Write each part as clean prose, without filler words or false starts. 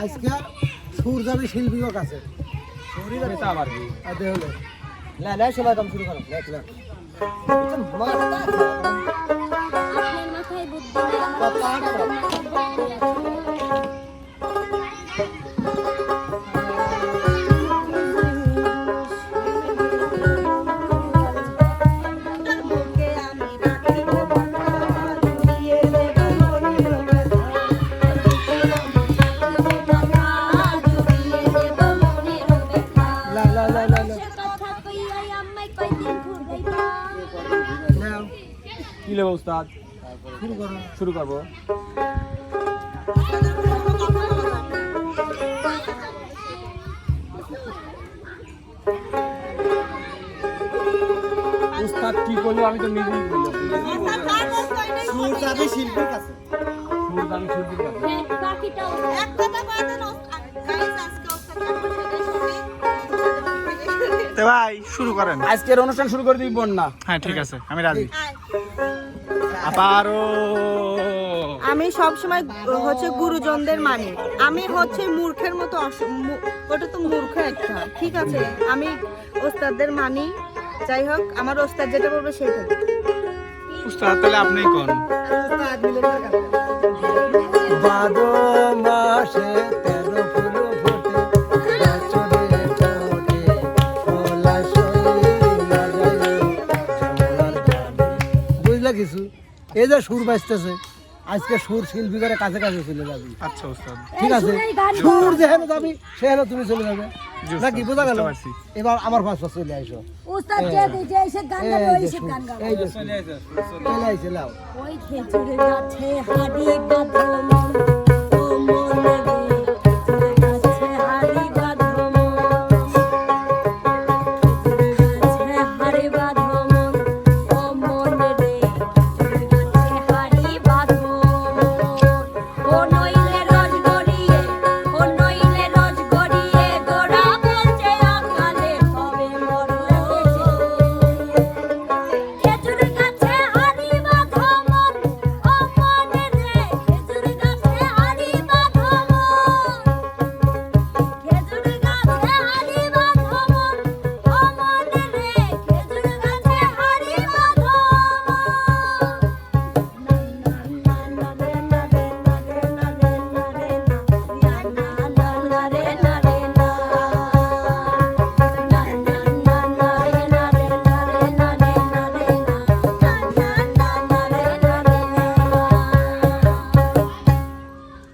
আজকে সুর যাবে শিল্পীর কাছে সবাই কাম শুরু করো কি লেবো উস্তাদ শুরু করবো উস্তাদ কি করলো আমি তো নিজেই বললাম সুর যাবে শিল্পীর কাছে সুর যাবে শিল্পীর কাছে এক কথা কয় দেন গাইস আজকে তো ভাই শুরু করেন আজকের অনুষ্ঠান শুরু করে দিই বন্যা হ্যাঁ ঠিক আছে আমি রাজি আবারও আমি সব সময় হচ্ছে গুরুজনদের মানি আমি হচ্ছে মূর্খের মতো ওটা তো মূর্খ একটা ঠিক আছে আমি ওস্তাদদের মানি যাই হোক আমার ওস্তাদ যেটা বলবে সেটা উস্তাদ তাহলে আপনি কোন ভাদো মাসে 13 ফুল ফোটে বছরে ফোটে সোলা সইলা যায় বুঝলা কিছু এই যে সুর বাজতেছে আজকে সুর শিল্পীদের কাছে কাছে চলে যাবি আচ্ছা উস্তাদ ঠিক আছে সুর যেখানে যাবি সেখানে তুমি চলে যাবে নাকি বোঝা গেল এবার আমার পাশ পাশ চলে আইসো উস্তাদ যে যে এসে গান গাবে ওই সে গান গাবে এই যে চলে আইছে লাও ওই খেজুরের গাছে হাড়ি বাঁধো মন ও মন রে খেজুরের গাছে হাড়ি বাঁধো মন খেজুরের গাছে হাড়ি বাঁধো মন ও মন রে খেজুরের গাছে হাড়ি বাঁধো ও নইলে রজ গড়িয়ে ও নইলে রজ গড়িয়ে গোড়া বলছে অকালে হবে মরো খেজুরের গাছে হাড়ি বাঁধো মন ও মন রে খেজুরের গাছে হাড়ি বাঁধো মন খেজুরের গাছে হাড়ি বাঁধো মন ও মন রে খেজুরের গাছে হাড়ি বাঁধো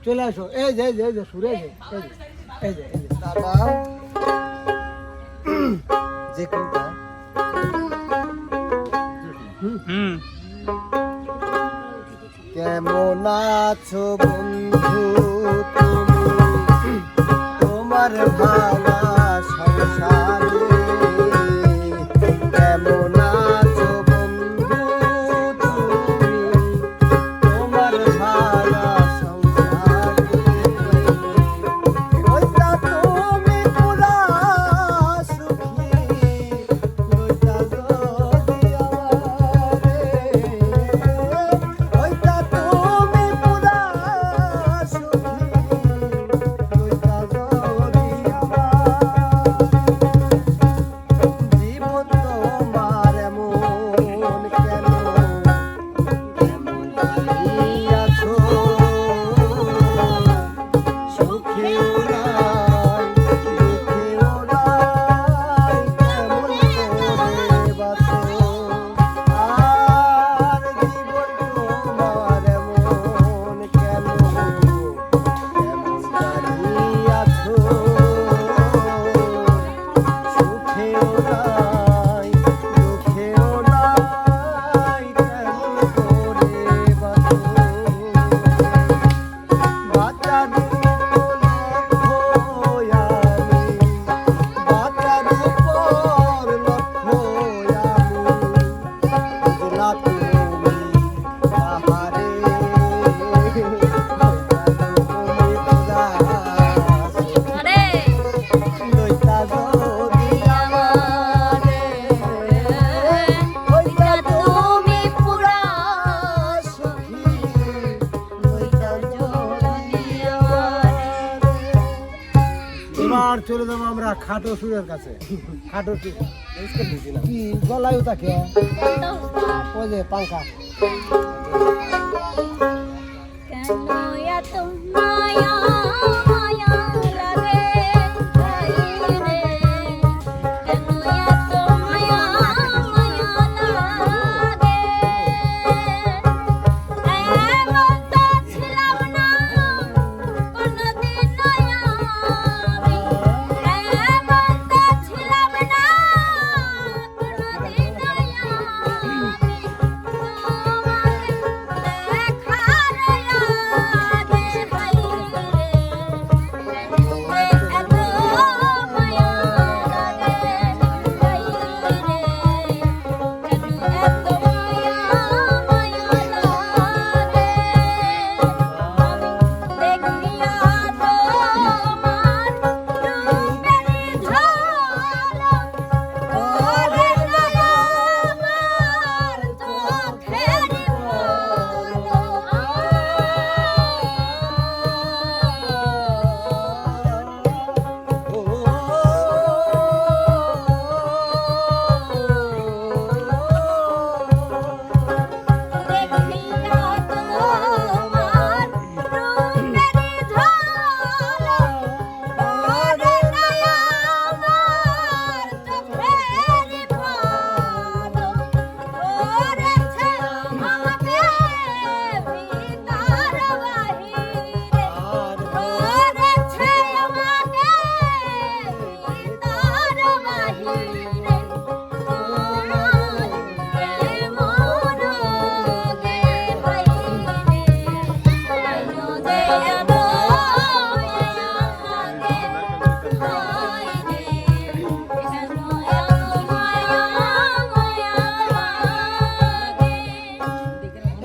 চলে আসো এই যে এই যে সুরে এই যে বাবা যে কোনটা কেমন আছো বন্ধু তুমি তোমার ভালা সংসারে কেমন আছো বন্ধু তুমি তোমার ভালা এবার চলে যাবো আমরা খাটো সুরের কাছে। খাটো সুর কি গলায় থাকে ওই যে পাঙ্খা। কেন এত মায়া মায়া লাগে ভাই রে, কেন এত মায়া মায়া লাগে, এমন তো ছিলাম না কোনদিন আমি, এমন তো ছিলাম না কোনদিন আমি,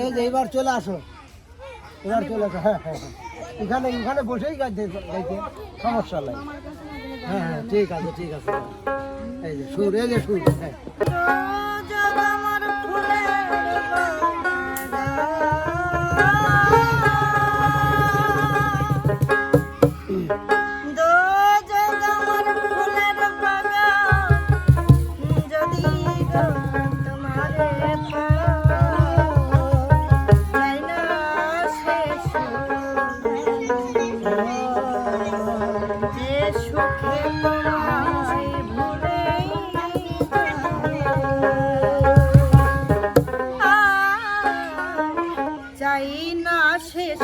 এই যে এবার চলে আসো, এবার চলে আসো। হ্যাঁ হ্যাঁ হ্যাঁ, এখানে এখানে বসেই গাইতে গাইতে সমস্যা নাই। হ্যাঁ হ্যাঁ ঠিক আছে ঠিক আছে। এই যে সুর, এই যে সুর। হ্যাঁ চাই না শেষ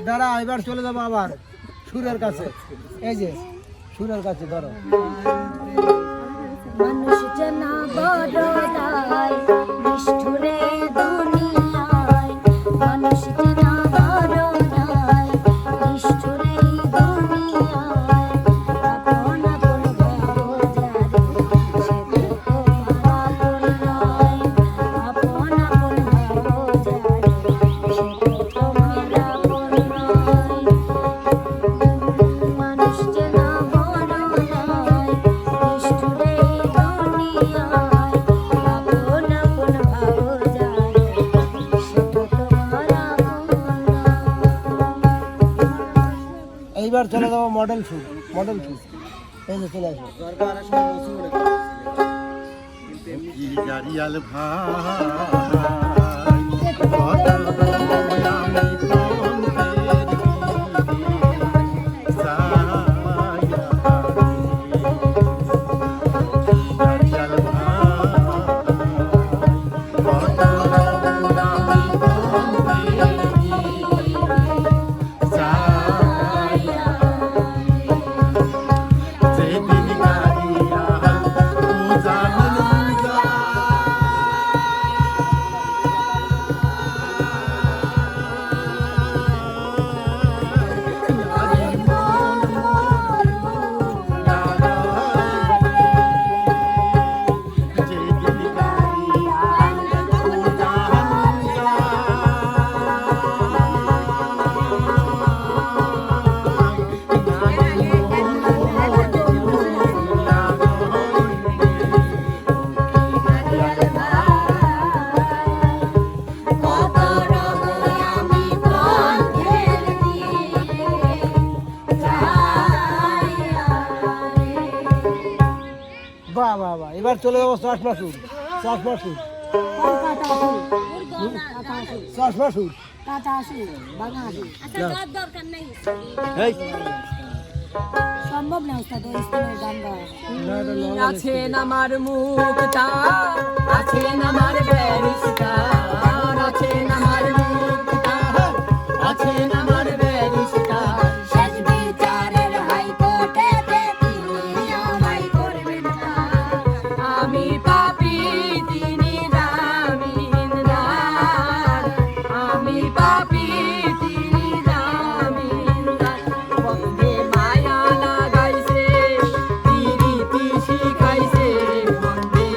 দাঁড়া, এবার চলে যাবো আবার সুরের কাছে। এই যে সুরের কাছে ধরো। মানুষ জানা বড় দায় নিষ্ঠুরে দুনিয়ায়, মানুষ জানা বড় দায় নিষ্ঠুরে দুনিয়ায়, আপন আপন ভাবো যারে সে তো তোমার আপন নয়, আপন আপন ভাবো যারে সে তো তোমার আপন নয়, মানুষ জানা বড় দায় নিষ্ঠুরে দুনিয়ায়, আপন আপন ভাবো যারে সে তো তোমার আপন এইবার চলে যাবো মডেল সুর। মডেল সুর এই যে চলে আসো। গাড়িয়াল ভাই কত আমি বাহ বাহ বাহ, এবার চলে যাবো চশমা সুর। চশমা সুর, চশমা সুর। আচ্ছা যাওয়ার দরকার নেই, এই সম্ভব না ওস্তাদ ওই স্থানে গান গাওয়া। আছেন আমার মুক্তা, আছেন আমার ব্যারিস্টার, আছেন আমার মুক্তা, আছেন আমার ব্যারিস্টার। শেষ বিচারের হাইকোর্টেতে তিনি আমায় করবেন না। আমি পাপী তিনি জামিনদার, আমি পাপী তিনি জামিনদার। বন্দে মায়া লাগাইছে তিরিতি শিখাইছে, বন্দে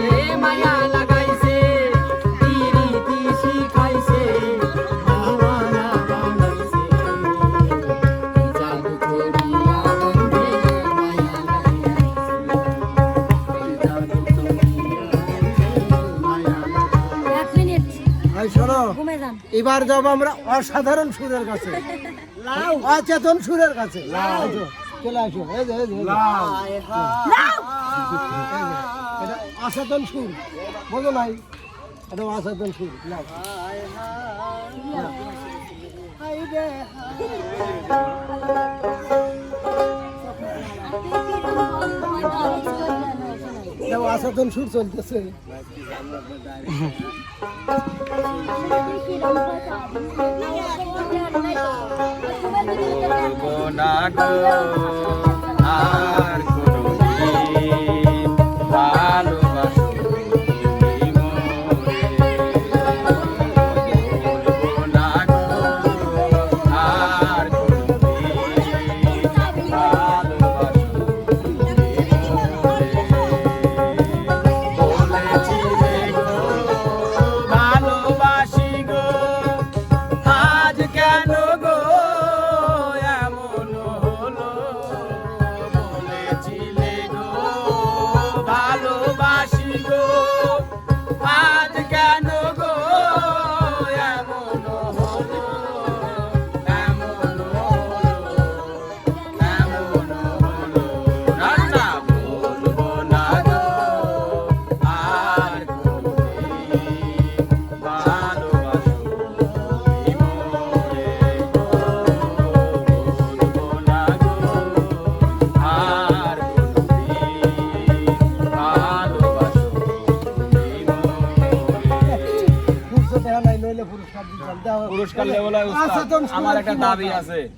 মায়া লাগাইছে তিরিতি শিখাইছে। ভাওয়ানা বানাইছে জাদু করিয়া, বন্দে মায়া লাগাইছে জাদু করিয়া, মায়া লাগাইছে। 1 মিনিট এই শোনো, ঘুমে যান। এবার যাবো আমরা অসাধারণ সুরের কাছে, অচেতন সুরের কাছে। আসো, চলে আসো। এই যে, এই যে, এই যে। এটা অচেতন সুর, বোঝো নাই? এটা অচেতন সুর। নাও। নাও, অচেতন সুর চলতেছে। না গো আর কোনদিন ভালোবাসো তুমি মোরে। বলবো না গো আর কোনদিন ভালোবাসো তুমি মোরে। বলেছিলে গো ভালোবাসি গো, আজ কেন গো এমন হলো। বলেছিলে গো ভালোবাসি গো, আজ কেন গো এমন হলো। এমন হলো, এমন হলো। রাজা বলবো না গো আর কোনদিন ভালোবাসো তুমি মোরে। বলবো না গো আর কোনদিন ভালোবাসো তুমি মোরে। পুরস্কার দেওয়া নাই, নইলে পুরস্কার দিতাম। দাও। পুরস্কার লেভেলে অচেতন সুরের আমার একটা কি দাবি ব্যাপার? আছে।